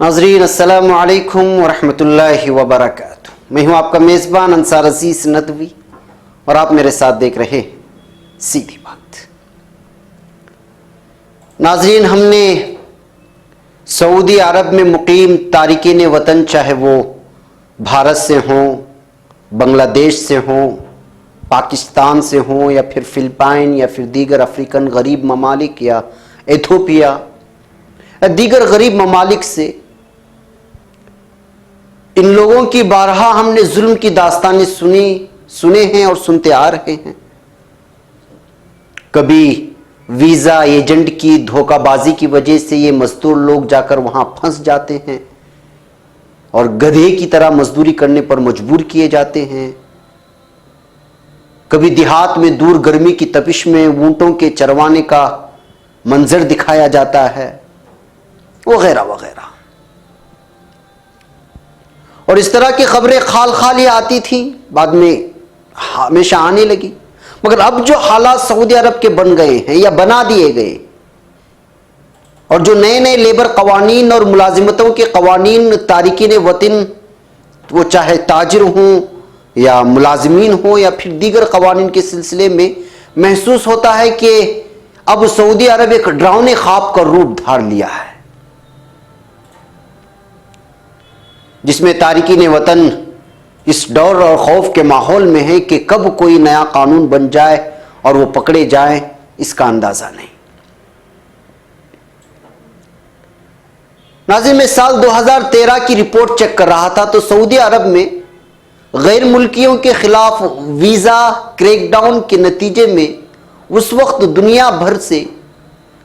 नाज़रीन अस्सलामु अलैकुम वरहमतुल्लाहि वबरकातुहू। मैं हूँ आपका मेज़बान अंसार अजीज़ नदवी और आप मेरे साथ देख रहे हैं सीधी बात। नाज़रीन, हमने सऊदी अरब में मुकीम तारिकीन वतन, चाहे वो भारत से हों, बांग्लादेश से हों, पाकिस्तान से हों या फिर फिलिपाइन या फिर दीगर अफ्रीकन गरीब ममालिक या एथोपिया या दीगर गरीब ममालिक से, इन लोगों की बारहा हमने जुल्म की दास्तानें सुने हैं और सुनते आ रहे हैं। कभी वीज़ा एजेंट की धोखाबाजी की वजह से ये मजदूर लोग जाकर वहां फंस जाते हैं और गधे की तरह मजदूरी करने पर मजबूर किए जाते हैं। कभी देहात में दूर गर्मी की तपिश में ऊंटों के चरवाने का मंजर दिखाया जाता है, वगैरह वगैरह। और इस तरह की खबरें खाल खाल ही आती थी, बाद में हमेशा आने लगी। मगर अब जो हालात सऊदी अरब के बन गए हैं या बना दिए गए, और जो नए नए लेबर कवानीन और मुलाजिमतों के कवानीन तारिकीन वतन, वो चाहे ताजिर हों या मुलाजिमीन हों या फिर दीगर कवानीन के सिलसिले में, महसूस होता है कि अब सऊदी अरब एक डरावने ख्वाब का रूप धार लिया है, जिसमें तारिकीन वतन इस डर और खौफ के माहौल में है कि कब कोई नया कानून बन जाए और वो पकड़े जाएं, इसका अंदाजा नहीं। नाज़रीन, मैं साल 2013 की रिपोर्ट चेक कर रहा था तो सऊदी अरब में गैर मुल्कियों के खिलाफ वीज़ा क्रैकडाउन के नतीजे में उस वक्त दुनिया भर से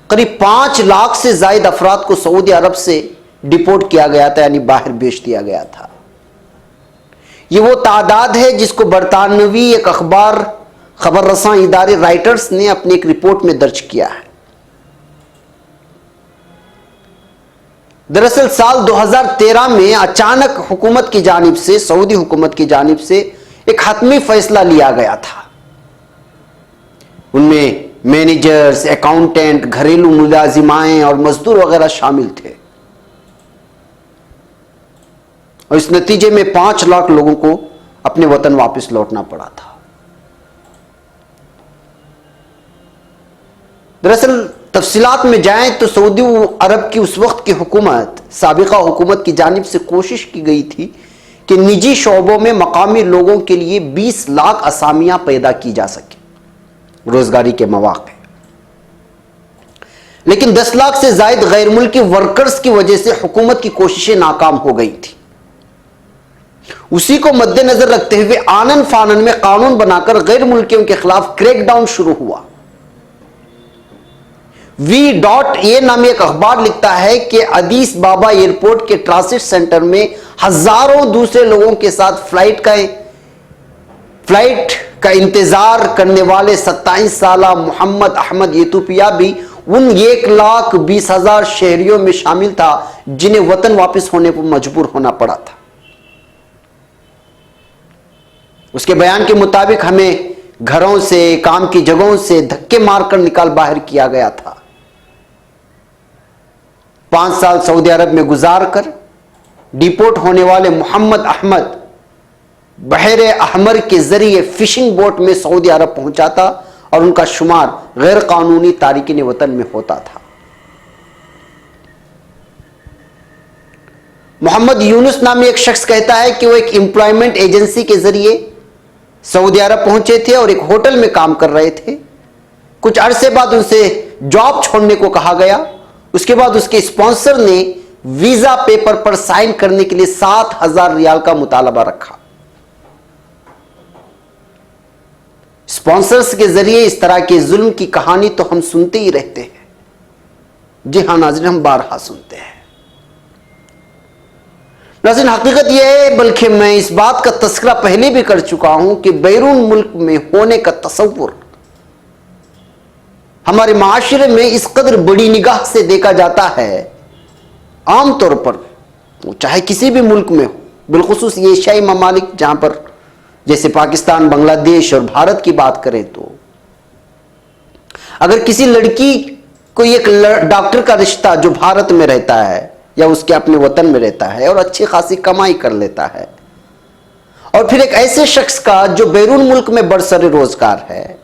करीब 5 लाख से जायद अफराद को सऊदी अरब से डिपोर्ट किया गया था, यानी बाहर भेज दिया गया था। ये वो तादाद है जिसको बरतानवी एक अखबार खबर रसां इदारे राइटर्स ने अपनी एक रिपोर्ट में दर्ज किया है। दरअसल साल 2013 में अचानक हुकूमत की जानिब से, सऊदी हुकूमत की जानिब से एक हतमी फैसला लिया गया था। उनमें मैनेजर्स, अकाउंटेंट, घरेलू मुलाजिमाएं और मजदूर वगैरह शामिल थे, और इस नतीजे में 5 लाख लोगों को अपने वतन वापस लौटना पड़ा था। दरअसल तफसीलात में जाएं तो सऊदी अरब की उस वक्त की हुकूमत, साबिका हुकूमत की जानिब से कोशिश की गई थी कि निजी शोबों में मकामी लोगों के लिए 20 लाख असामियां पैदा की जा सके, रोजगारी के मौके। लेकिन 10 लाख से जायद गैर मुल्की वर्कर्स की वजह से हुकूमत की कोशिशें नाकाम हो गई थी। उसी को मद्देनजर रखते हुए आनन फानन में कानून बनाकर गैर मुल्कियों के खिलाफ क्रैकडाउन शुरू हुआ। V.A नामी एक अखबार लिखता है कि अदीस बाबा एयरपोर्ट के ट्रांसिट सेंटर में हजारों दूसरे लोगों के साथ फ्लाइट का इंतजार करने वाले 27 साला मोहम्मद अहमद एथोपिया भी उन 1,20,000 शहरियों में शामिल था जिन्हें वतन वापस होने पर मजबूर होना पड़ा था। उसके बयान के मुताबिक हमें घरों से, काम की जगहों से धक्के मारकर निकाल बाहर किया गया था। 5 साल सऊदी अरब में गुजारकर डिपोर्ट होने वाले मोहम्मद अहमद बहरे अहमर के जरिए फिशिंग बोट में सऊदी अरब पहुंचा था और उनका शुमार गैर कानूनी तारिकीन वतन में होता था। मोहम्मद यूनुस नामी एक शख्स कहता है कि वो एक एम्प्लॉयमेंट एजेंसी के जरिए सऊदी अरब पहुंचे थे और एक होटल में काम कर रहे थे। कुछ अरसे बाद उनसे जॉब छोड़ने को कहा गया। उसके बाद उसके स्पॉन्सर ने वीजा पेपर पर साइन करने के लिए 7,000 रियाल का मुतालबा रखा। स्पॉन्सर्स के जरिए इस तरह के जुल्म की कहानी तो हम सुनते ही रहते हैं। जी हां नाज़रीन, हम बारहा सुनते हैं। नाज़रीन, हकीकत यह है, बल्कि मैं इस बात का तस्करा पहले भी कर चुका हूं कि बैरून मुल्क में होने का तसव्वुर हमारे माशरे में इस कदर बड़ी निगाह से देखा जाता है। आमतौर पर वो चाहे किसी भी मुल्क में हो, बिलखुसूस ये एशियाई ममालिक जहां पर जैसे पाकिस्तान, बांग्लादेश और भारत की बात करें तो अगर किसी लड़की कोई एक डॉक्टर का रिश्ता जो भारत में रहता है या उसके अपने वतन में रहता है और अच्छी खासी कमाई कर लेता है, और फिर एक ऐसे शख्स का जो बैरून मुल्क में बरसरे रोजगार है,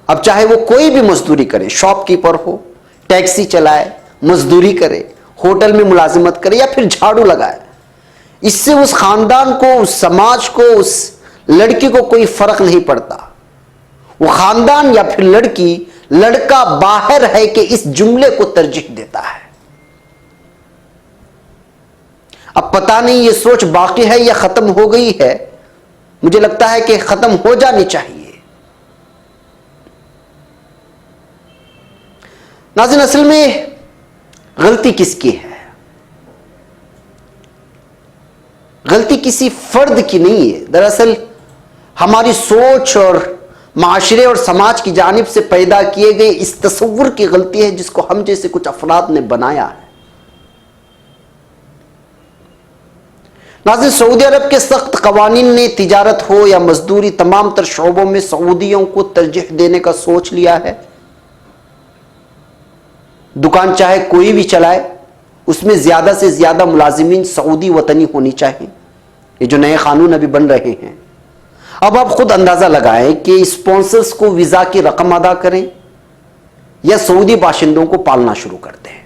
अब चाहे वो कोई भी मजदूरी करे, शॉपकीपर हो, टैक्सी चलाए, मजदूरी करे, होटल में मुलाजिमत करे या फिर झाड़ू लगाए, इससे उस खानदान को, उस समाज को, उस लड़की को कोई फर्क नहीं पड़ता। वो खानदान या फिर लड़की, लड़का बाहर है कि इस जुमले को तरजीह देता है। अब पता नहीं ये सोच बाकी है या खत्म हो गई है, मुझे लगता है कि खत्म हो जानी चाहिए। नाज़रीन, असल में गलती किसकी है? गलती किसी फर्द की नहीं है। दरअसल हमारी सोच और माशरे और समाज की जानिब से पैदा किए गए इस तस्वुर की गलती है जिसको हम जैसे कुछ अफराद ने बनाया है। नाज़रीन, सऊदी अरब के सख्त कवानीन ने तिजारत हो या मजदूरी, तमाम तर शोबों में सऊदियों को तरजीह देने का सोच लिया है। दुकान चाहे कोई भी चलाए, उसमें ज्यादा से ज्यादा मुलाजिमीन सऊदी वतनी होनी चाहिए। ये जो नए कानून अभी बन रहे हैं, अब आप खुद अंदाजा लगाएं कि स्पॉन्सर्स को वीजा की रकम अदा करें या सऊदी बाशिंदों को पालना शुरू कर दें।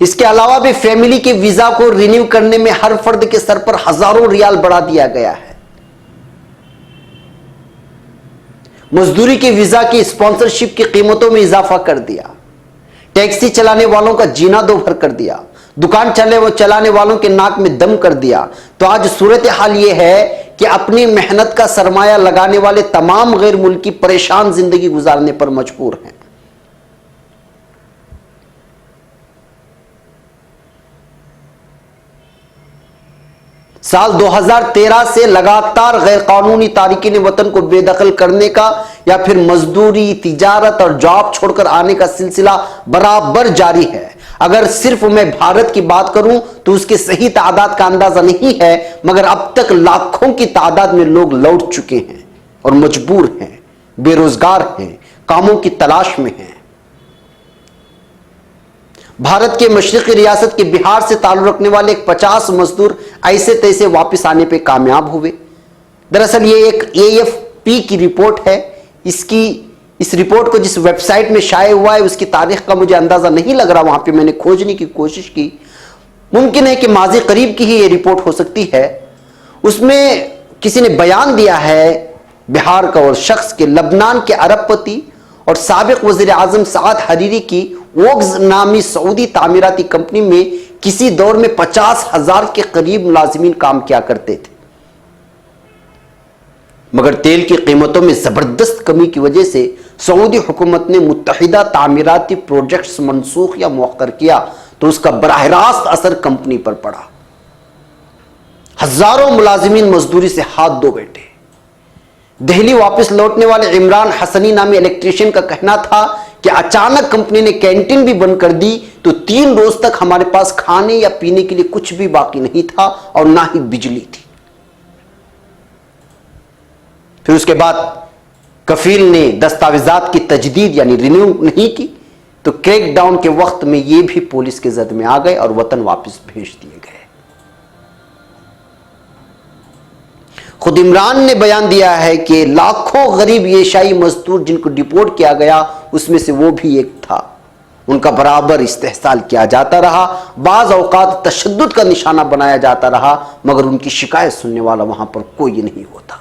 इसके अलावा भी फैमिली के वीजा को रिन्यू करने में हर फर्द के सर पर हजारों रियाल बढ़ा दिया गया है। मजदूरी के वीजा की स्पॉन्सरशिप की कीमतों में इजाफा कर दिया। टैक्सी चलाने वालों का जीना दो भर कर दिया। दुकान चलाने वालों के नाक में दम कर दिया। तो आज सूरत हाल यह है कि अपनी मेहनत का सरमाया लगाने वाले तमाम गैर मुल्की परेशान जिंदगी गुजारने पर मजबूर हैं। साल 2013 से लगातार गैर कानूनी तारिकीन वतन को बेदखल करने का या फिर मजदूरी, तिजारत और जॉब छोड़कर आने का सिलसिला बराबर जारी है। अगर सिर्फ मैं भारत की बात करूं तो उसके सही तादाद का अंदाजा नहीं है, मगर अब तक लाखों की तादाद में लोग लौट चुके हैं और मजबूर हैं, बेरोजगार हैं, कामों की तलाश में हैं। भारत के मशरिकी रियासत के बिहार से ताल्लुक रखने वाले 50 मजदूर ऐसे तैसे वापस आने पे कामयाब हुए। दरअसल ये एक AFP की रिपोर्ट है। इस रिपोर्ट को जिस वेबसाइट में शाये हुआ है उसकी तारीख का मुझे अंदाजा नहीं लग रहा, वहां पे मैंने खोजने की कोशिश की। मुमकिन है कि माजी करीब की ही ये रिपोर्ट हो सकती है। उसमें किसी ने बयान दिया है बिहार का और शख्स के लबनान के अरबपति और साबिक वजीर आजम साद हरीरी की वोग्स नामी सऊदी तामीराती कंपनी में किसी दौर में 50,000 के करीब मुलाजिमीन काम किया करते थे, मगर तेल की कीमतों में जबरदस्त कमी की वजह से सऊदी हुकूमत ने मुत्तहिदा तामीराती प्रोजेक्ट्स मनसूख या मुअख्खर किया, तो उसका बराह रास्त असर कंपनी पर पड़ा। हजारों मुलाजिमीन मजदूरी से हाथ धो बैठे। दिल्ली वापस लौटने वाले इमरान हसनी नामी इलेक्ट्रीशियन का कहना था कि अचानक कंपनी ने कैंटीन भी बंद कर दी, तो 3 रोज तक हमारे पास खाने या पीने के लिए कुछ भी बाकी नहीं था और ना ही बिजली थी। फिर उसके बाद कफील ने दस्तावेजात की तजदीद यानी रिन्यू नहीं की, तो क्रैकडाउन के वक्त में ये भी पुलिस के जद में आ गए और वतन वापस भेज दिए गए। खुद इमरान ने बयान दिया है कि लाखों गरीब एशियाई मजदूर जिनको डिपोर्ट किया गया उसमें से वो भी एक था। उनका बराबर इस्तेहसाल किया जाता रहा, बाज औकात तशद्दुद का निशाना बनाया जाता रहा, मगर उनकी शिकायत सुनने वाला वहां पर कोई नहीं होता।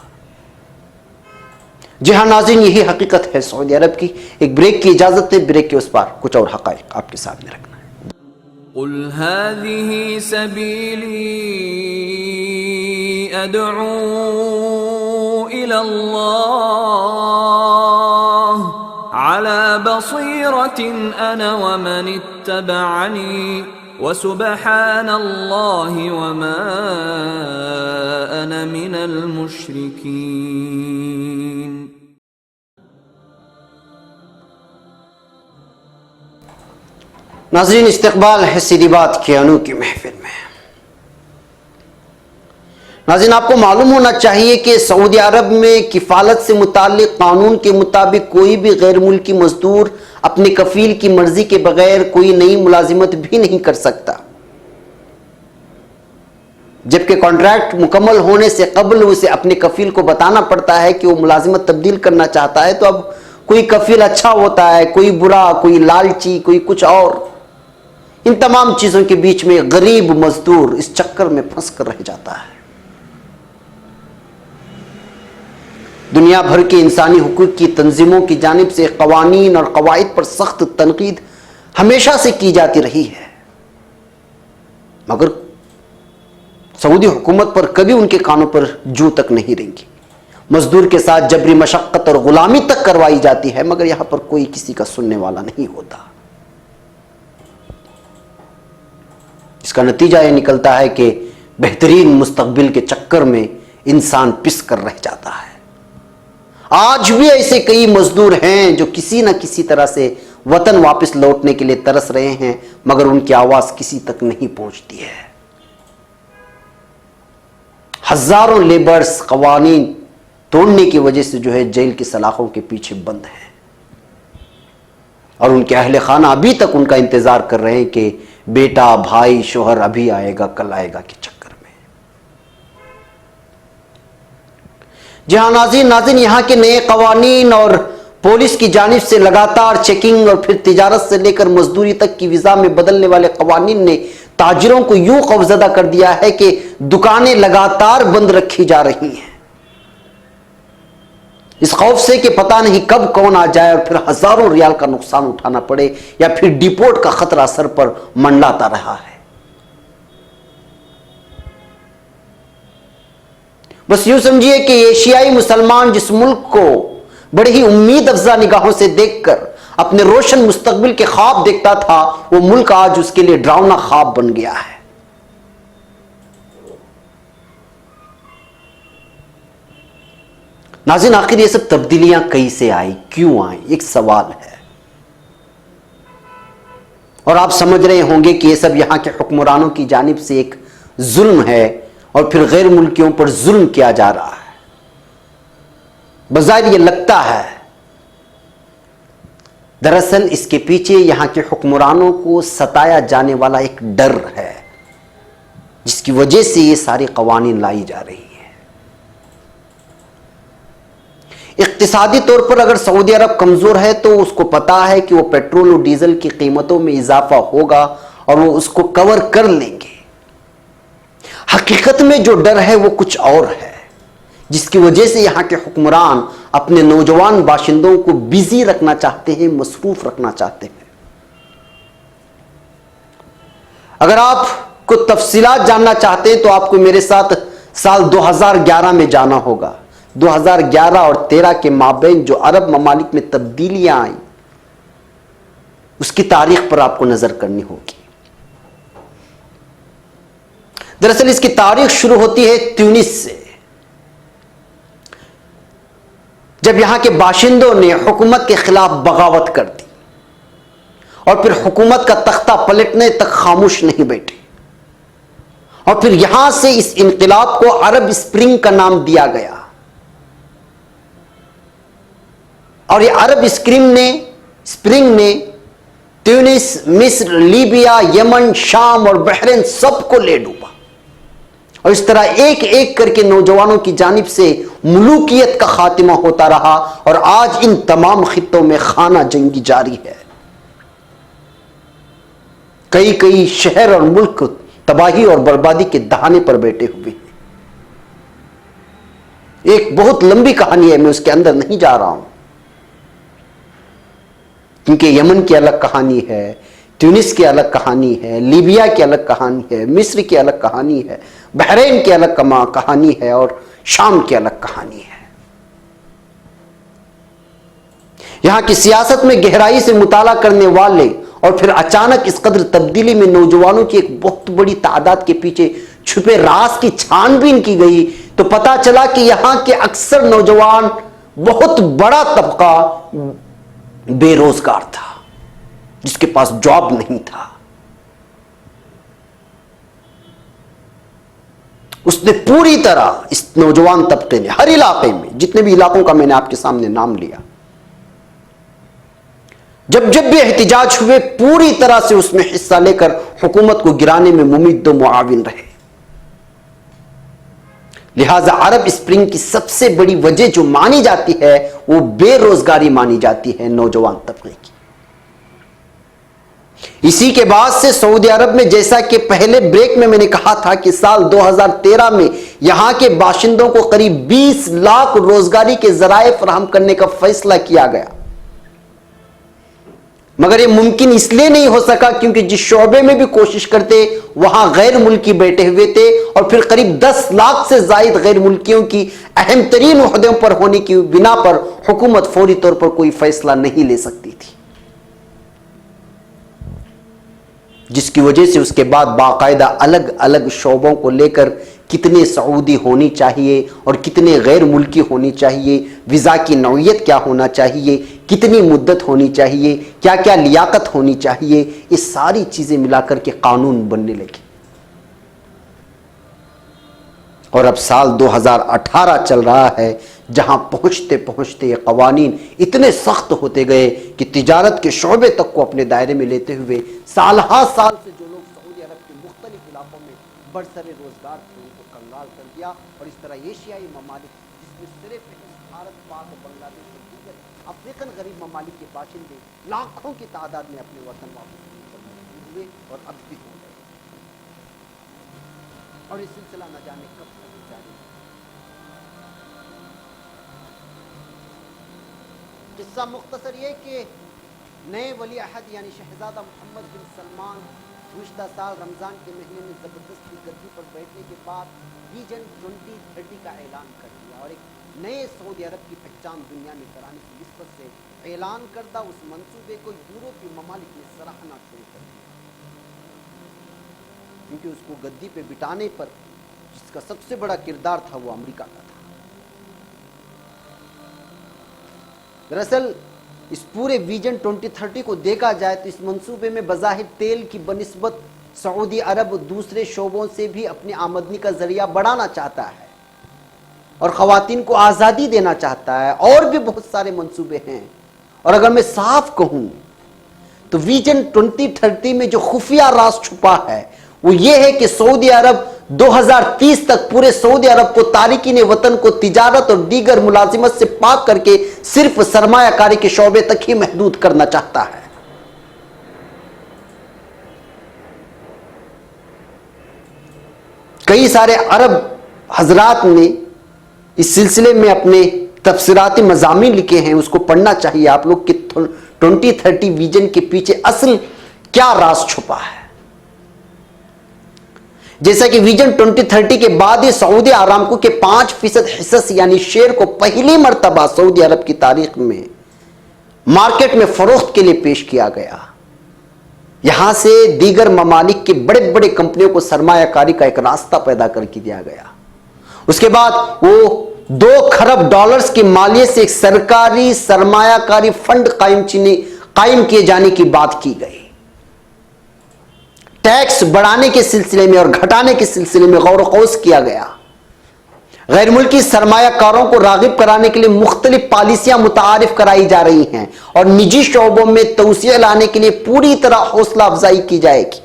जी हाँ नाज़रीन, यही हकीकत है सऊदी अरब की। एक ब्रेक की इजाजत है, ब्रेक के उस पार कुछ और हक़ाइक़ आपके सामने रखना है। कुल हाज़िही सबीली अदअू इलल्लाह अला बसीरतिन अना व मन इत्तबअनी व सुब्हानल्लाहि व मा अना मिनल मुश्रिकीन। नाज़रीन, इस्तक़बाल है सीधी बात की अनोखी महफिल में। नाज़रीन, आपको मालूम होना चाहिए कि सऊदी अरब में किफ़ालत से मुताल्लिक़ कानून के मुताबिक कोई भी गैर मुल्की मजदूर अपने कफील की मर्जी के बगैर कोई नई मुलाजिमत भी नहीं कर सकता, जबकि कॉन्ट्रैक्ट मुकम्मल होने से कबल उसे अपने कफील को बताना पड़ता है कि वो मुलाजिमत तब्दील करना चाहता है। तो अब कोई कफील अच्छा होता है, कोई बुरा, कोई लालची, कोई कुछ और। इन तमाम चीजों के बीच में गरीब मजदूर इस चक्कर में फंस कर रह जाता है। दुनिया भर के इंसानी हुकूक की तंजीमों की जानिब से कवानीन और कवायद पर सख्त तनकीद हमेशा से की जाती रही है, मगर सऊदी हुकूमत पर कभी उनके कानों पर जू तक नहीं रेंगी। मजदूर के साथ जबरी मशक्कत और गुलामी तक करवाई जाती है, मगर यहां पर कोई किसी का सुनने वाला नहीं होता। इसका नतीजा यह निकलता है कि बेहतरीन मुस्तकबिल के चक्कर में इंसान पिस कर रह जाता है। आज भी ऐसे कई मजदूर हैं जो किसी न किसी तरह से वतन वापस लौटने के लिए तरस रहे हैं, मगर उनकी आवाज किसी तक नहीं पहुंचती है। हजारों लेबर्स कवानीन तोड़ने की वजह से जो है जेल की सलाखों के पीछे बंद हैं, और उनके अहले खाना अभी तक उनका इंतजार कर रहे हैं कि बेटा, भाई, शोहर अभी आएगा, कल आएगा के चक्कर में। जी हाँ नाज़रीन, यहाँ के नए कवानीन और पुलिस की जानिब से लगातार चेकिंग और फिर तिजारत से लेकर मजदूरी तक की विजा में बदलने वाले कवानीन ने ताजिरों को यूं खौफजदा कर दिया है कि दुकानें लगातार बंद रखी जा रही हैं, इस खौफ से कि पता नहीं कब कौन आ जाए और फिर हजारों रियाल का नुकसान उठाना पड़े, या फिर डिपोर्ट का खतरा सर पर मंडलाता रहा है। बस यूं समझिए कि एशियाई मुसलमान जिस मुल्क को बड़ी ही उम्मीद अफजा निगाहों से देखकर अपने रोशन मुस्तकबिल के ख्वाब देखता था, वो मुल्क आज उसके लिए डरावना ख्वाब बन गया है। नाज़रीन, आखिर ये सब तब्दीलियां कैसे आई, क्यों आई, एक सवाल है। और आप समझ रहे होंगे कि ये सब यहां के हुक्मरानों की जानिब से एक जुल्म है और फिर गैर मुल्कियों पर जुल्म किया जा रहा है। बज़ाहिर ये लगता है, दरअसल इसके पीछे यहां के हुक्मरानों को सताया जाने वाला एक डर है, जिसकी वजह से ये सारी कवानीन लाई जा रही है। इक्तिसादी तौर पर अगर सऊदी अरब कमजोर है तो उसको पता है कि वो पेट्रोल और डीजल की कीमतों में इजाफा होगा और वो उसको कवर कर लेंगे। हकीकत में जो डर है वो कुछ और है, जिसकी वजह से यहां के हुक्मरान अपने नौजवान बाशिंदों को बिजी रखना चाहते हैं, मसरूफ रखना चाहते हैं। अगर आपको तफसीलात जानना चाहते हैं तो आपको मेरे साथ साल 2011 में जाना होगा। 2011 और 13 के माबैन जो अरब ममालिक में तब्दीलियां आई, उसकी तारीख पर आपको नजर करनी होगी। दरअसल इसकी तारीख शुरू होती है ट्यूनिस से, जब यहां के बाशिंदों ने हुकूमत के खिलाफ बगावत कर दी और फिर हुकूमत का तख्ता पलटने तक खामोश नहीं बैठे, और फिर यहां से इस इनकलाब को अरब स्प्रिंग का नाम दिया गया। और ये अरब स्प्रिंग ने ट्यूनिस, मिस्र, लीबिया, यमन, शाम और बहरीन सबको ले डूबा, और इस तरह एक एक करके नौजवानों की जानिब से मुलूकियत का खात्मा होता रहा, और आज इन तमाम खित्तों में खाना जंगी जारी है। कई कई शहर और मुल्क तबाही और बर्बादी के दहाने पर बैठे हुए हैं। एक बहुत लंबी कहानी है, मैं उसके अंदर नहीं जा रहा हूं, क्योंकि यमन की अलग कहानी है, ट्यूनिस की अलग कहानी है, लीबिया की अलग कहानी है, मिस्र की अलग कहानी है, बहरीन की अलग कहानी है, और शाम की अलग कहानी है। यहां की सियासत में गहराई से मुताला करने वाले और फिर अचानक इस कदर तब्दीली में नौजवानों की एक बहुत बड़ी तादाद के पीछे छुपे राज की छानबीन की गई, तो पता चला कि यहां के अक्सर नौजवान, बहुत बड़ा तबका बेरोजगार था, जिसके पास जॉब नहीं था। उसने पूरी तरह, इस नौजवान तबके ने हर इलाके में, जितने भी इलाकों का मैंने आपके सामने नाम लिया, जब जब भी एहतिजाज हुए पूरी तरह से उसमें हिस्सा लेकर हुकूमत को गिराने में मुमिद्द मुआविन रहे। लिहाजा अरब स्प्रिंग की सबसे बड़ी वजह जो मानी जाती है वो बेरोजगारी मानी जाती है नौजवान तबके की। इसी के बाद से सऊदी अरब में, जैसा कि पहले ब्रेक में मैंने कहा था कि साल 2013 में यहां के बाशिंदों को करीब 20 लाख रोजगारी के जराए फराहम करने का फैसला किया गया, मगर यह मुमकिन इसलिए नहीं हो सका क्योंकि जिस शोबे में भी कोशिश करते वहां गैर मुल्की बैठे हुए थे और फिर करीब 10 लाख से जायद गैर मुल्कियों की अहम तरीन ओहदों पर होने की बिना पर हुकूमत फौरी तौर पर कोई फैसला नहीं ले सकती थी, जिसकी वजह से उसके बाद बाकायदा अलग अलग शोबों को लेकर कितने सऊदी होनी चाहिए और कितने गैर मुल्की होनी चाहिए, वीज़ा की नौइयत क्या होना चाहिए, कितनी मुद्दत होनी चाहिए, क्या क्या लियाकत होनी चाहिए, ये सारी चीज़ें मिलाकर के कानून बनने लगे। और अब साल 2018 चल रहा है जहां पहुंचते पहुंचते ये कवानीन इतने सख्त होते गए कि तिजारत के शोबे तक को अपने दायरे में लेते हुए साल हा साल से जो लोग सऊदी अरब के मुख्तलिफ इलाकों में बरसरे रोजगार थे उनको कंगाल कर दिया। और इस तरह एशियाई ममालिक जिसमें सिर्फ भारत, पाक, बांग्लादेश और दीगर अफ्रीकन गरीब ममालिक के बाशिंदे लाखों की तादाद में अपने वतन वापस हुए और अब भी हो गए और ये सिलसिला न जाने कब तक जारी। किस्सा मुख्तसर ये कि नए वली अहद यानी शहजादा मोहम्मद बिन सलमान गुज़िश्ता साल रमज़ान के महीने में ज़बरदस्ती गद्दी पर बैठने के बाद विजन 2030 का ऐलान कर दिया और एक नए सऊदी अरब की पहचान दुनिया में कराने की निस्बत से ऐलान करदा उस मंसूबे को यूरोपीय ममालिक ने सराहना शुरू कर दी, क्योंकि उसको गद्दी पे बिठाने पर जिसका सबसे बड़ा किरदार था वो अमेरिका का था। दरअसल इस पूरे विजन 2030 को देखा जाए तो इस मंसूबे में बज़ाहिर तेल की बनिस्बत सऊदी अरब दूसरे शोबों से भी अपनी आमदनी का जरिया बढ़ाना चाहता है और ख़वातीन को आज़ादी देना चाहता है, और भी बहुत सारे मंसूबे हैं। और अगर मैं साफ कहूं तो विजन 2030 में जो खुफिया राज छुपा है वो ये है कि सऊदी अरब 2030 तक पूरे सऊदी अरब को तारिकीन वतन को तिजारत और दीगर मुलाजिमत से पाक करके सिर्फ सरमायाकारी के शोबे तक ही महदूद करना चाहता है। कई सारे अरब हजरात ने इस सिलसिले में अपने तफसीराती मज़ामीन लिखे हैं, उसको पढ़ना चाहिए आप लोग कि 2030 विजन के पीछे असल क्या राज छुपा है। जैसा कि विजन 2030 के बाद ही सऊदी आरामको के 5% हिस्सा यानी शेयर को पहली मर्तबा सऊदी अरब की तारीख में मार्केट में फरोख्त के लिए पेश किया गया। यहां से दीगर ममालिक के बड़े बड़े कंपनियों को सरमायाकारी का एक रास्ता पैदा करके दिया गया। उसके बाद वो 2 खरब डॉलर्स की मालियत से एक सरकारी सरमायाकारी फंड कायम किए जाने की बात की गई। टैक्स बढ़ाने के सिलसिले में और घटाने के सिलसिले में गौर ख़ौस किया गया। गैर मुल्की सरमायाकारों को रागिब कराने के लिए मुख्तलिफ पॉलिसियां मुतारिफ कराई जा रही हैं और निजी शोबों में तौसिया लाने के लिए पूरी तरह हौसला अफजाई की जाएगी।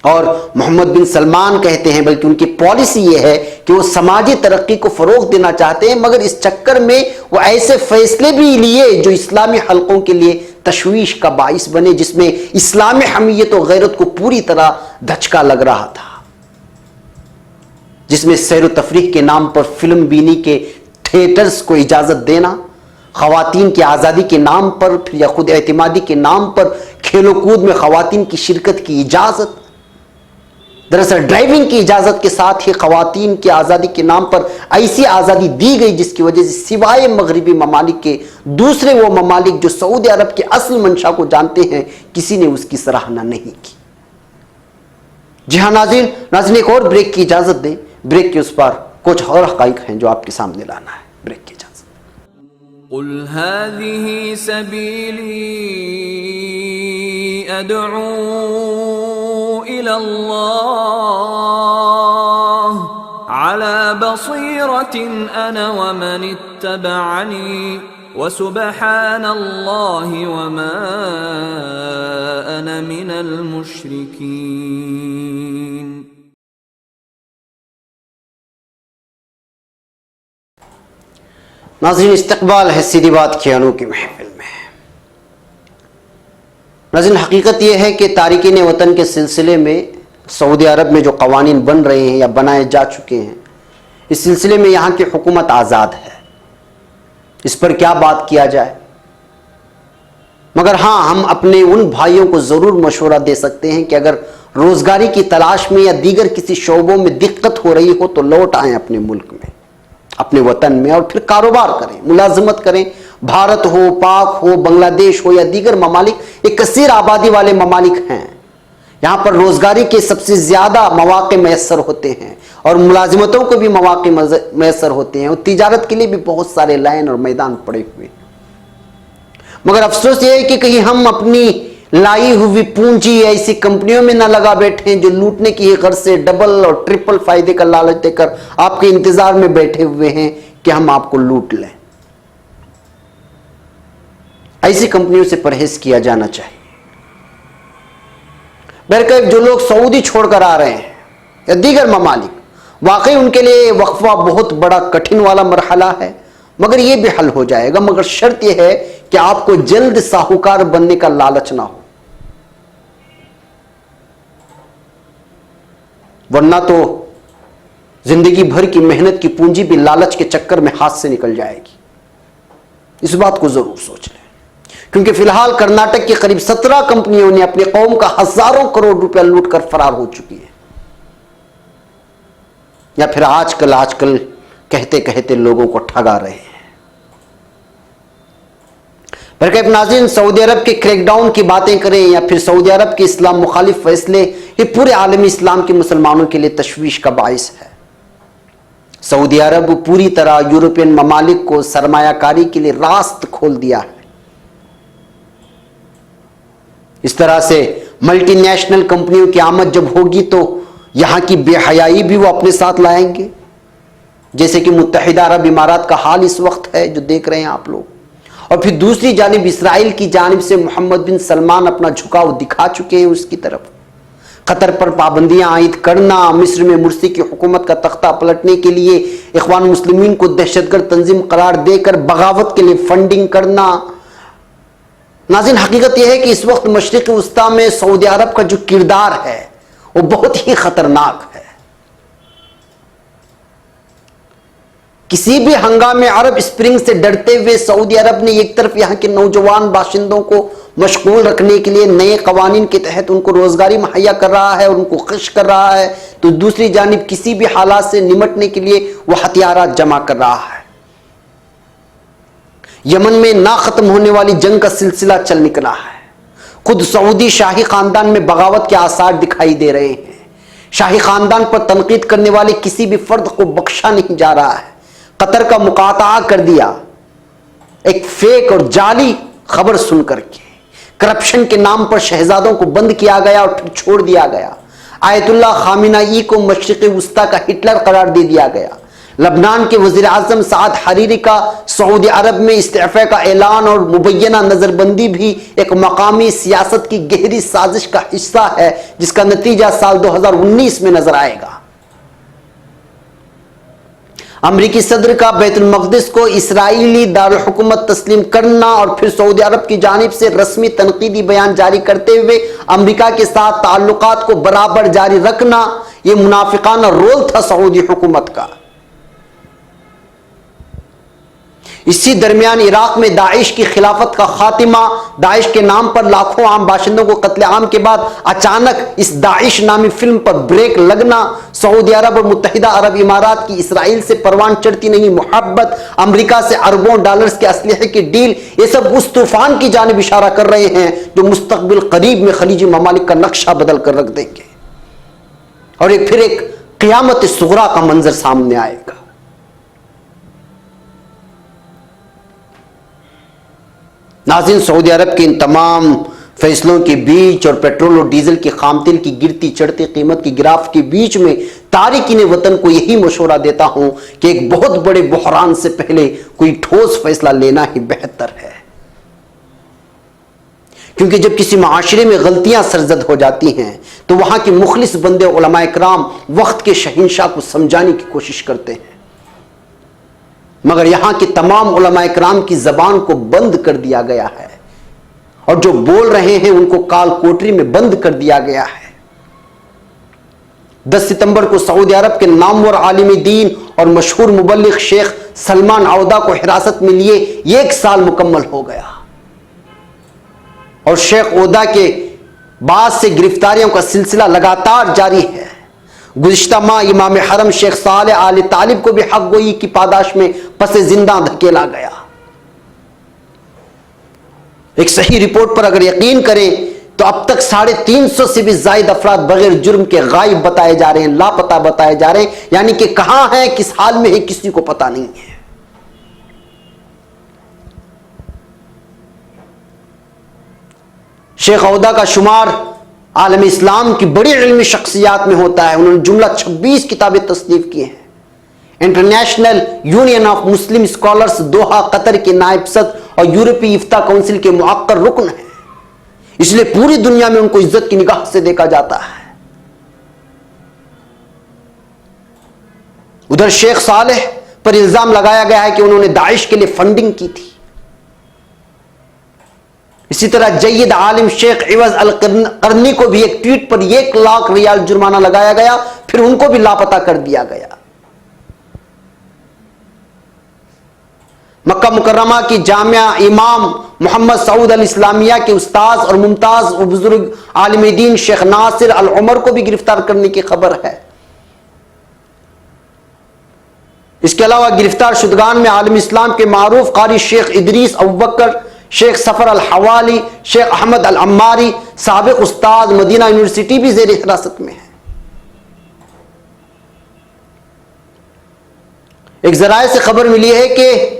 और मोहम्मद बिन सलमान कहते हैं, बल्कि उनकी पॉलिसी यह है कि वो समाजी तरक्की को फरोग देना चाहते हैं, मगर इस चक्कर में वो ऐसे फैसले भी लिए जो इस्लामी हलकों के लिए तशवीश का बाइस बने, जिसमें इस्लामी हमीयत और गैरत को पूरी तरह धचका लग रहा था, जिसमें सैर तफरीक के नाम पर फिल्म बीनी के थिएटर्स को इजाजत देना, खवातीन की आज़ादी के नाम पर फिर या खुद एतमादी के नाम पर खेलो कूद में खवातीन की शिरकत की इजाजत। दरअसल ड्राइविंग की इजाजत के साथ ही खवातीन की आज़ादी के नाम पर ऐसी आज़ादी दी गई जिसकी वजह से सिवाय मगरबी ममालिक के दूसरे वो ममालिक जो सऊदी अरब के असल मंशा को जानते हैं, किसी ने उसकी सराहना नहीं की। जी हाँ नाज़रीन, एक और ब्रेक की इजाजत दें। ब्रेक के उस पार कुछ और हक़ाइक़ हैं जो आपके सामने लाना है। ब्रेक की इजाजत। क़ुल हाज़िही सबीली अदअू इलल्लाह अला बसीरतिन अना व मन इत्तबअनी वसुबहानल्लाहि वमा अना मिनल मुश्रिकीन। नाज़रीन, इस्तक़बाल है सीधी बात की अनोखी महफिल में। नाज़रीन, हकीकत यह है कि तारिकीन वतन के सिलसिले में सऊदी अरब में जो कवानीन बन रहे हैं या बनाए जा चुके हैं, इस सिलसिले में यहाँ की हुकूमत आज़ाद है, इस पर क्या बात किया जाए। मगर हाँ, हम अपने उन भाइयों को ज़रूर मशवरा दे सकते हैं कि अगर रोज़गारी की तलाश में या दीगर किसी शोबों में दिक्कत हो रही हो तो लौट आएँ अपने मुल्क में, अपने वतन में, और फिर कारोबार करें, मुलाजमत करें। भारत हो, पाक हो, बांग्लादेश हो या दीगर ममालिक, एक कसीर आबादी वाले ममालिक हैं। यहाँ पर रोजगारी के सबसे ज्यादा मौके मैसर होते हैं और मुलाजिमतों को भी मौके मैसर होते हैं, और तिजारत के लिए भी बहुत सारे लाइन और मैदान पड़े हुए हैं। मगर अफसोस यह है कि कहीं हम अपनी लाई हुई पूंजी ऐसी कंपनियों में न लगा बैठे जो लूटने की गर्ज से डबल और ट्रिपल फायदे का लालच देकर आपके इंतजार में बैठे हुए हैं कि हम आपको लूट लें। ऐसी कंपनियों से परहेज किया जाना चाहिए। बहरकैफ जो लोग सऊदी छोड़कर आ रहे हैं या दीगर ममालिक, वाकई उनके लिए वक्फा बहुत बड़ा कठिन वाला मरहला है, मगर यह भी हल हो जाएगा। मगर शर्त यह है कि आपको जल्द साहूकार बनने का लालच ना हो, वरना तो जिंदगी भर की मेहनत की पूंजी भी लालच के चक्कर में हाथ से निकल जाएगी। इस बात को जरूर सोच लें, क्योंकि फिलहाल कर्नाटक की करीब 17 कंपनियों ने अपनी कौम का हजारों करोड़ रुपया लूटकर फरार हो चुकी है, या फिर आजकल कहते कहते लोगों को ठगा रहे हैं। बहरकैफ नाज़रीन, सऊदी अरब के क्रैकडाउन की बातें करें या फिर सऊदी अरब के इस्लाम मुखालिफ फैसले, ये पूरे आलमी इस्लाम के मुसलमानों के लिए तशवीश का बाइस है। सऊदी अरब पूरी तरह यूरोपियन ममालिक को सरमायाकारी के लिए रास्त खोल दिया है। इस तरह से मल्टीनेशनल कंपनियों की आमद जब होगी तो यहां की बेहयाई भी वो अपने साथ लाएंगे, जैसे कि मुत्तहिदा अरब इमारात का हाल इस वक्त है जो देख रहे हैं आप लोग। और फिर दूसरी जानिब इसराइल की जानिब से मोहम्मद बिन सलमान अपना झुकाव दिखा चुके हैं उसकी तरफ। कतर पर पाबंदियां आयद करना, मिस्र में मुर्सी की हुकूमत का तख्ता पलटने के लिए इख्वान मुस्लिमीन को दहशतगर्द तंजीम करार देकर बगावत के लिए फंडिंग करना। नाज़रीन, हकीकत यह है कि इस वक्त मशरिक़ वस्ता में सऊदी अरब का जो किरदार है वो बहुत ही खतरनाक है। किसी भी हंगामे अरब स्प्रिंग से डरते हुए सऊदी अरब ने एक तरफ यहां के नौजवान बाशिंदों को मशगूल रखने के लिए नए कवानीन के तहत उनको रोजगारी मुहैया कर रहा है और उनको खुश कर रहा है, तो दूसरी जानिब किसी भी हालात से निमटने के लिए वह हथियारात जमा कर रहा है। यमन में ना खत्म होने वाली जंग का सिलसिला चल निकला है। खुद सऊदी शाही खानदान में बगावत के आसार दिखाई दे रहे हैं। शाही खानदान पर तनकीद करने वाले किसी भी फर्द को बख्शा नहीं जा रहा है। कतर का मुकाता कर दिया एक फेक और जाली खबर सुनकर के। करप्शन के नाम पर शहजादों को बंद किया गया और फिर छोड़ दिया गया। आयतुल्लाह खामिनाई को मशरिक़ वस्ता का हिटलर करार दे दिया गया। लबनान के वज़ीर आज़म साद हरीरी का सऊदी अरब में इस्तीफ़ा का ऐलान और मुबैना नज़रबंदी भी एक मकामी सियासत की गहरी साजिश का हिस्सा है, जिसका नतीजा साल 2019 में नजर आएगा। अमरीकी सदर का बैतुल मक़दिस को इसराइली दारुल हुकूमत तस्लीम करना और फिर सऊदी अरब की जानिब से रस्मी तनकीदी बयान जारी करते हुए अमरीका के साथ ताल्लुकात को बराबर जारी रखना, यह मुनाफिकाना रोल था सऊदी हुकूमत का। इसी दरमियान इराक में दाइश की खिलाफत का खातिमा, दाइश के नाम पर लाखों आम बाशिंदों को कत्लेआम के बाद अचानक इस दाइश नामी फिल्म पर ब्रेक लगना, सऊदी अरब और मुत्तहिदा अरब इमारात की इसराइल से परवान चढ़ती नहीं मोहब्बत, अमेरिका से अरबों डॉलर्स के असलहे की डील, ये सब उस तूफान की जानिब इशारा कर रहे हैं जो मुस्तकबिल करीब में खलीजी ममालिक का नक्शा बदल कर रख देंगे और फिर एक क़ियामत सुगरा का मंजर सामने आएगा। नाज़रीन, सऊदी अरब के इन तमाम फैसलों के बीच और पेट्रोल और डीजल की खामतेल की गिरती चढ़ती कीमत की गिराफ के बीच में तारिकीन वतन को यही मशवरा देता हूं कि एक बहुत बड़े बहरान से पहले कोई ठोस फैसला लेना ही बेहतर है, क्योंकि जब किसी माशरे में गलतियां सरजद हो जाती हैं तो वहां के मुखलिस बंदे उलमा इकराम वक्त के शहंशाह को समझाने की कोशिश करते हैं, मगर यहां के तमाम उलमा इकराम की जबान को बंद कर दिया गया है और जो बोल रहे हैं उनको काल कोठरी में बंद कर दिया गया है। 10 सितंबर को सऊदी अरब के नामवर आलिम दीन और मशहूर मुबल्लिग शेख सलमान औदा को हिरासत में लिए 1 साल मुकम्मल हो गया और शेख औदा के बाद से गिरफ्तारियों का सिलसिला लगातार जारी है। गुज़िश्ता माह इमाम हरम शेख सालेह आल तालिब को भी हक गोई की पादाश में पसे जिंदा धकेला गया। एक सही रिपोर्ट पर अगर यकीन करें तो अब तक 350 से भी ज्यादा अफराद बगैर जुर्म के गायब बताए जा रहे हैं, लापता बताए जा रहे हैं, यानी कि कहां है, किस हाल में है, किसी को पता नहीं है। शेख औदा का शुमार आलम इस्लाम की बड़ी इल्मी शख्सियात में होता है। उन्होंने जुमला 26 किताबें तस्नीफ की हैं। International union of Muslim scholars Doha Qatar के नायब सदर और यूरोपीय इफ्ता काउंसिल के मुअक्कर रुकन हैं, इसलिए पूरी दुनिया में उनको इज्जत की निगाह से देखा जाता है। उधर शेख सालेह पर इल्जाम लगाया गया है कि उन्होंने दाइश के लिए फंडिंग की थी। इसी तरह जय्यद आलिम शेख इवज अल करनी को भी एक ट्वीट पर 1 लाख रियाल जुर्माना लगाया गया, फिर उनको भी लापता कर दिया गया। मक्का मुकर्रमा की जामिया इमाम मोहम्मद सऊद अल इस्लामिया के उस्ताद और मुमताज और बुजुर्ग आलिम दीन शेख नासिर अल उमर को भी गिरफ्तार करने की खबर है। इसके अलावा गिरफ्तार शुदगान में आलिम इस्लाम के मारूफ कारी शेख इदरीस अबू बकर, शेख सफर अल हवाली, शेख अहमद अल अम्मारी, साबिक उस्ताद मदीना यूनिवर्सिटी भी जेर हिरासत में है। एक जराये से खबर मिली है कि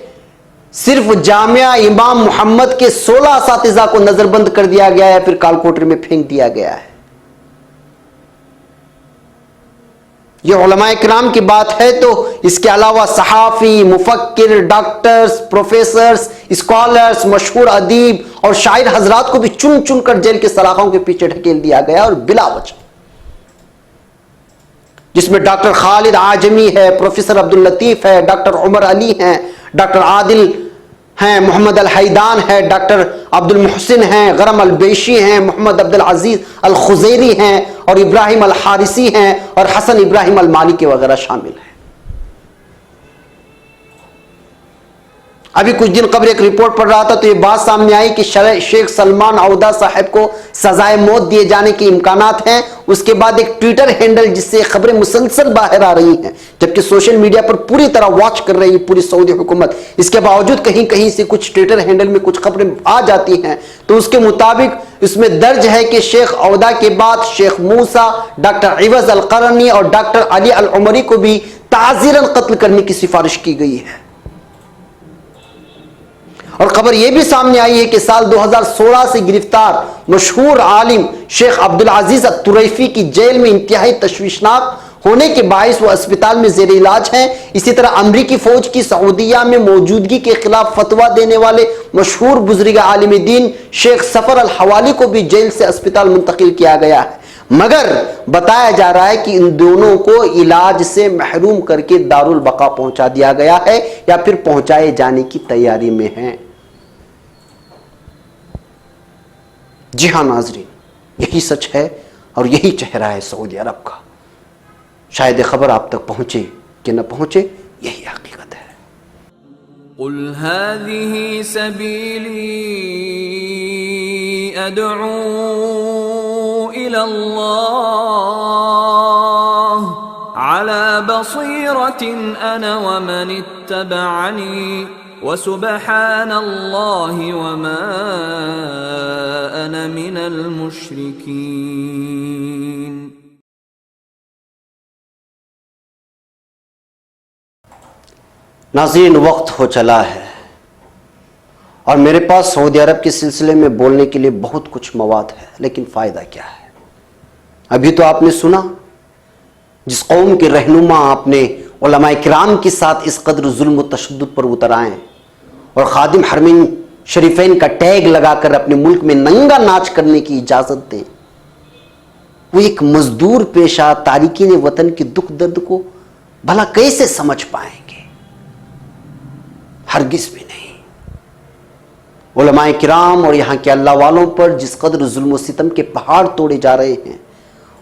सिर्फ जामिया इमाम मोहम्मद के 16 असातिज़ा को नजरबंद कर दिया गया है, फिर कालकोठरी में फेंक दिया गया है। यह उलमाए किराम की बात है, तो इसके अलावा सहाफ़ी, मुफक्किर, डॉक्टर्स, प्रोफेसर्स, स्कॉलर्स, मशहूर अदीब और शायर हजरात को भी चुन चुन कर जेल के सलाखों के पीछे ढकेल दिया गया और बिला वजह, जिसमें डॉक्टर खालिद आजमी है, प्रोफेसर अब्दुल लतीफ है, डॉक्टर उमर अली हैं, डॉक्टर आदिल हैं, मोहम्मद अल हैदान है, डॉक्टर अब्दुल मुहसिन हैं, गरम अल बेशी हैं, मोहम्मद अब्दुल अजीज अल खुजैरी हैं और इब्राहिम अल हारिसी हैं और हसन इब्राहिम अल मालिकी वगैरह शामिल हैं। अभी कुछ दिन कबल एक रिपोर्ट पढ़ रहा था तो ये बात सामने आई कि शेख सलमान औदा साहब को सजाए मौत दिए जाने के इम्कानात हैं। उसके बाद एक ट्विटर हैंडल जिससे खबरें मुसलसल बाहर आ रही हैं, जबकि सोशल मीडिया पर पूरी तरह वॉच कर रही है पूरी सऊदी हुकूमत, इसके बावजूद कहीं कहीं से कुछ ट्विटर हैंडल में कुछ खबरें आ जाती हैं। तो उसके मुताबिक इसमें दर्ज है कि शेख औदा के बाद शेख मूसा, डॉक्टर इवज अल करनी और डॉक्टर अली अल उमरी को भी ताज़ीरन कत्ल करने की सिफारिश की गई है। और खबर यह भी सामने आई है कि साल 2016 से गिरफ्तार मशहूर आलिम शेख अब्दुल अजीज तुरैफी की जेल में इंतहाई तशवीशनाक होने के बायस वो अस्पताल में जेर इलाज हैं। इसी तरह अमरीकी फौज की सऊदीया में मौजूदगी के खिलाफ फतवा देने वाले मशहूर बुजुर्ग आलिम दीन शेख सफर अल हवाली को भी जेल से अस्पताल मुंतकिल किया गया है, मगर बताया जा रहा है कि इन दोनों को इलाज से महरूम करके दारुल बका पहुंचा दिया गया है या फिर पहुंचाए जाने की तैयारी में है। जी हां नाजरीन, यही सच है और यही चेहरा है सऊदी अरब का। शायद ये खबर आप तक पहुंचे कि न पहुंचे, यही हकीकत है। कुल हाज़िही सबीली अदअू इलल्लाह अला बसीरतिन अना व मन इत्तबअनी व सुब्हानल्लाहि व मा अना मिनल मुश्रिकीन। नाज़रीन, वक्त हो चला है और मेरे पास सऊदी अरब के सिलसिले में बोलने के लिए बहुत कुछ मवाद है, लेकिन फ़ायदा क्या है। अभी तो आपने सुना जिस कौम के रहनुमा अपने उलमाए किराम के साथ इस कदर जुल्म व तशद्दुद पर उतर आए और खादिम हरमीन शरीफैन का टैग लगाकर अपने मुल्क में नंगा नाच करने की इजाजत दें, वो एक मजदूर पेशा तारिकीन वतन के दुख दर्द को भला कैसे समझ पाएंगे? हरगिज भी नहीं। उलमाए किराम और यहां के अल्लाह वालों पर जिस कदर जुल्म सितम के पहाड़ तोड़े जा रहे हैं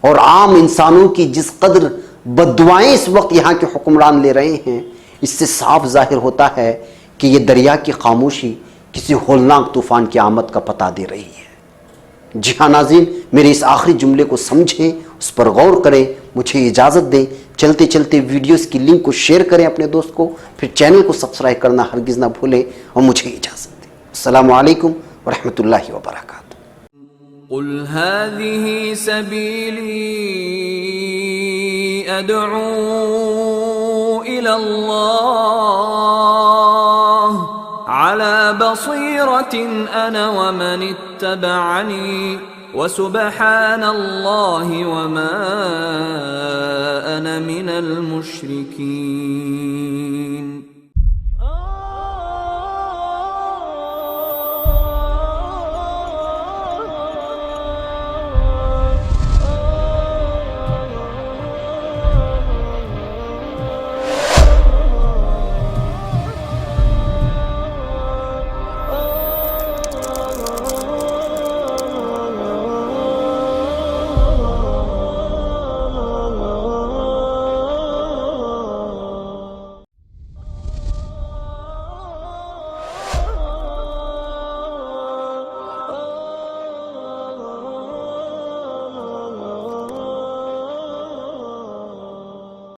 और आम इंसानों की जिस कदर बद्दुआएं इस वक्त यहां के हुक्मरान ले रहे हैं, इससे साफ जाहिर होता है कि यह दरिया की खामोशी किसी होलनाक तूफान की आमद का पता दे रही है। जी हाँ नाज़रीन, मेरे इस आखिरी जुमले को समझें, उस पर गौर करें, मुझे इजाज़त दें। चलते चलते वीडियोस की लिंक को शेयर करें अपने दोस्त को, फिर चैनल को सब्सक्राइब करना हरगिज़ ना भूलें और मुझे इजाज़त दें। अस्सलामु अलैकुम व रहमतुल्लाहि व बरकातुहू। कुल हाज़िही सबीली अदअू इलल्लाह अला बसीरतिन अना व मन इत्तबअनी व सुब्हानल्लाहि व मा अना मिनल मुश्रिकीन।